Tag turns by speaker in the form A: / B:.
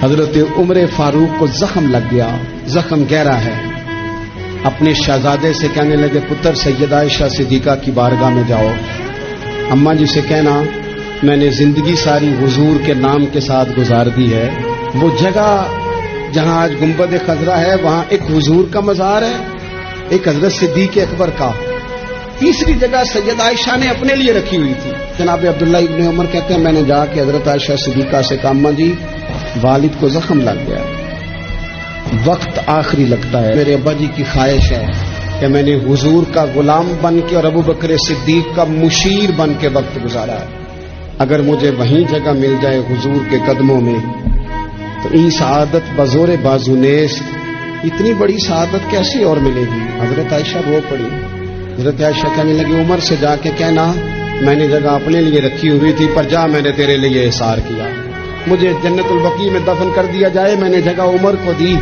A: حضرت عمر فاروق کو زخم لگ گیا، زخم گہرا ہے. اپنے شہزادے سے کہنے لگے پتر سیدہ عائشہ صدیقہ کی بارگاہ میں جاؤ، اماں جی سے کہنا میں نے زندگی ساری حضور کے نام کے ساتھ گزار دی ہے. وہ جگہ جہاں آج گنبد خضرا ہے وہاں ایک حضور کا مزار ہے، ایک حضرت صدیق اکبر کا، تیسری جگہ سیدہ عائشہ نے اپنے لیے رکھی ہوئی تھی. جناب عبداللہ ابن عمر کہتے ہیں میں نے جا کے حضرت عائشہ صدیقہ سے کہا اماں جی والد کو زخم لگ گیا، وقت آخری لگتا ہے، میرے ابا جی کی خواہش ہے کہ میں نے حضور کا غلام بن کے اور ابو بکر صدیق کا مشیر بن کے وقت گزارا ہے، اگر مجھے وہیں جگہ مل جائے حضور کے قدموں میں تو این سعادت بزور بازو نیس، اتنی بڑی سعادت کیسے اور ملے گی. حضرت عائشہ رو پڑی. حضرت عائشہ کہنے لگی عمر سے جا کے کہنا میں نے جگہ اپنے لیے رکھی ہوئی تھی پر جا میں نے تیرے لیے احسار کیا، مجھے جنت البقیع میں دفن کر دیا جائے، میں نے جگہ عمر کو دی.